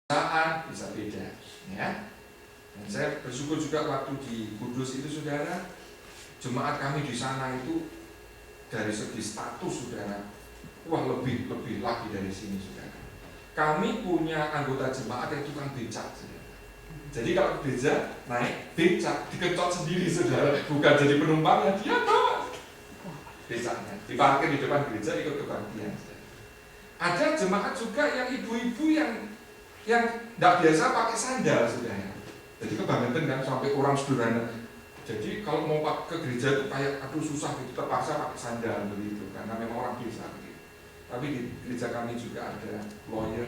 saat bisa beda, ya. Dan saya bersyukur juga waktu di Kudus itu, saudara, jemaat kami di sana itu dari segi status, saudara, wah lebih lagi dari sini, saudara. Kami punya anggota jemaat yang tukang becak, saudara. Jadi kalau gereja naik becak dikencot sendiri, saudara, bukan jadi penumpangnya, dia bawa becaknya, diparkir di depan gereja, ikut kebaktian. Ada jemaat juga yang ibu-ibu yang tidak biasa pakai sandal, saudara. Jadi kebangetan kan sampai orang sederhana. Jadi kalau mau ke gereja itu kayak aduh susah gitu, terpaksa pakai sandal begitu karena memang orang desa begitu. Tapi di gereja kami juga ada lawyer,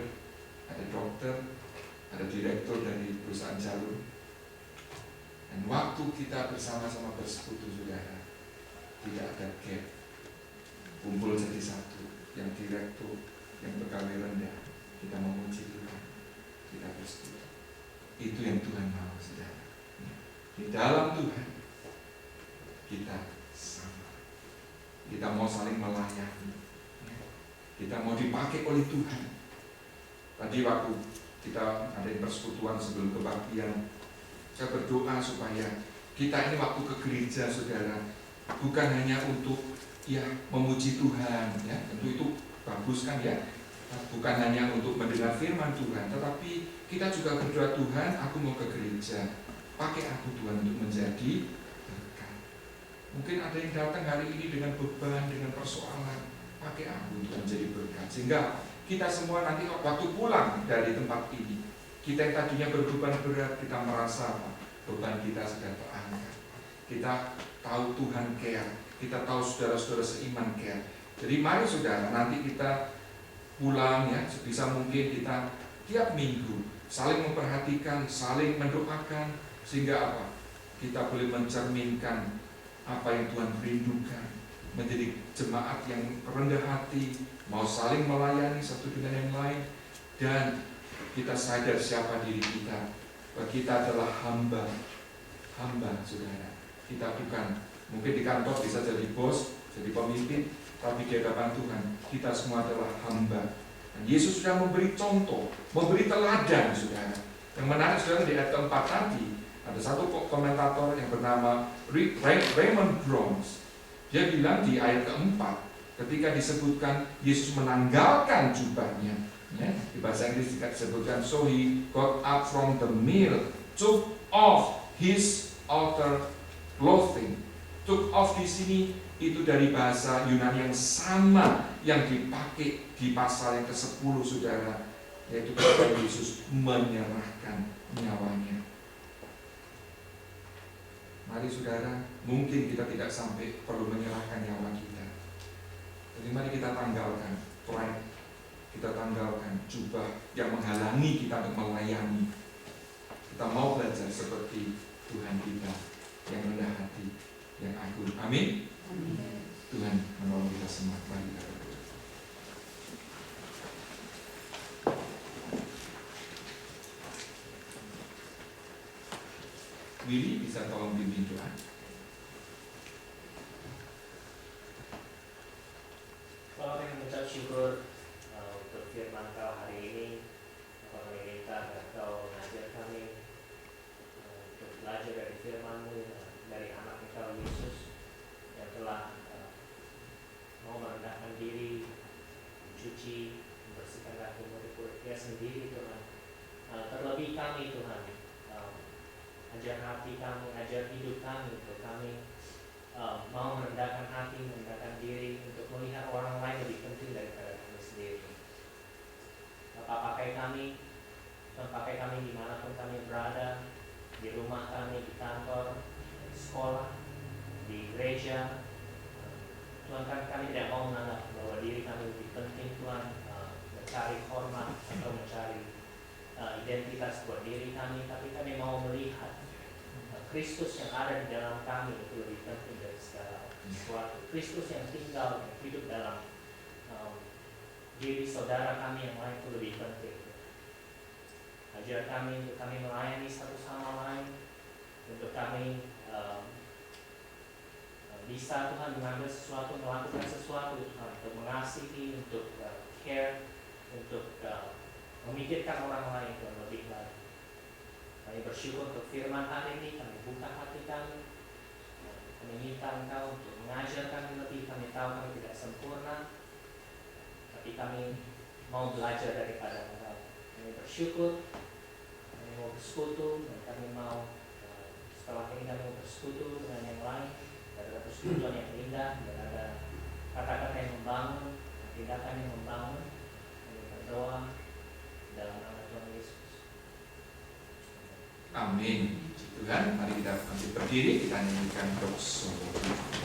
ada dokter, ada direktur dari perusahaan jalur. Dan waktu kita bersama-sama bersekutu, saudara, tidak ada gap, kumpul jadi satu. Yang direktur, yang pegawai rendah, kita memuji Tuhan, kita bersekutu. Itu yang Tuhan mau, saudara. Di dalam Tuhan kita sama. Kita mau saling melayani. Kita mau dipakai oleh Tuhan. Tadi waktu kita ada persekutuan sebelum kebaktian, saya berdoa supaya kita ini waktu ke gereja, saudara, bukan hanya untuk memuji Tuhan, ya, tentu itu bagus kan, ya. Bukan hanya untuk mendengar firman Tuhan, tetapi kita juga berdoa, Tuhan, aku mau ke gereja, pakai aku Tuhan untuk menjadi berkat. Mungkin ada yang datang hari ini dengan beban, dengan persoalan, pakai aku untuk menjadi berkat. Sehingga kita semua nanti waktu pulang dari tempat ini, kita yang tadinya berbeban berat, kita merasa beban kita sudah terangkat. Kita tahu Tuhan care, kita tahu saudara-saudara seiman care. Jadi mari saudara, nanti kita pulang, ya, sebisa mungkin kita tiap minggu saling memperhatikan, saling mendoakan, sehingga apa? Kita boleh mencerminkan apa yang Tuhan rindukan, menjadi jemaat yang rendah hati, mau saling melayani satu dengan yang lain, dan kita sadar siapa diri kita, bahwa kita adalah hamba, saudara. Kita bukan, mungkin di kantor bisa jadi bos, jadi pemimpin, tapi di hadapan Tuhan kita semua adalah hamba. Dan Yesus sudah memberi contoh, memberi teladan, saudara. Yang menarik, saudara, di ayat keempat tadi ada satu komentator yang bernama Raymond Bronze. Dia bilang di ayat keempat, ketika disebutkan Yesus menanggalkan jubahnya, ya, di bahasa Inggris disebutkan, so he got up from the meal, took off his outer clothing. Took off di sini itu dari bahasa Yunani yang sama yang dipakai di pasal yang ke-10, saudara, yaitu ketika Yesus menyerahkan nyawanya. Mari saudara, mungkin kita tidak sampai perlu menyerahkan nyawa kita. Jadi mari kita tanggalkan pride, kita tanggalkan jubah yang menghalangi kita untuk melayani. Kita mau belajar seperti Tuhan kita yang rendah hati, yang agung. Amin. Tuhan menolong kita semua. Mari kita berdoa. Willy bisa tolong bimbing doa. Bapak yang mengucap syukur untuk firman Kau hari ini. Bapak kami minta agar Kau mengajar kami untuk belajar dari firman-Mu, dari anak Kau Yesus yang telah mau merendahkan diri, mencuci, membersihkan kaki murid-murid Dia sendiri, Tuhan. Terlebih kami, Tuhan, ajar hati kami, ajar hidup kami, untuk kami mau merendahkan hati, merendahkan diri, untuk melihat orang lain lebih penting daripada kami sendiri. Bapak pakai kami, Tuhan pakai kami dimanapun kami berada, di rumah kami, di kantor, di sekolah, di gereja. Tuhan, kami tidak mau menganggap bahwa diri kami lebih penting, Tuhan, mencari hormat atau mencari identitas buat diri kami, tapi kami mau melihat Kristus yang ada di dalam kami itu lebih penting dari segala sesuatu. Kristus yang tinggal dan hidup dalam diri saudara kami yang lain itu lebih penting. Ajar kami untuk kami melayani satu sama lain, untuk kami bisa, Tuhan, mengambil sesuatu, melakukan sesuatu, Tuhan, untuk mengasihi, untuk care, untuk memikirkan orang lain Tuhan lebih lagi. Kami bersyukur untuk firman hari ini, kami buka hati kami, kami minta Engkau untuk mengajar kami lebih. Kami tahu kami tidak sempurna, tapi kami mau belajar daripada Engkau. Kami bersyukur, kami mau bersekutu, dan kami mau setelah ini kami mau bersekutu dengan yang lain. Ada persekutuan yang indah, dan ada kata-kata yang membangun, tindakan yang membangun. Kami berdoa dalam nama Tuhan Yesus. Amin. Tuhan, mari kita berdiri, kita nyanyikan doa.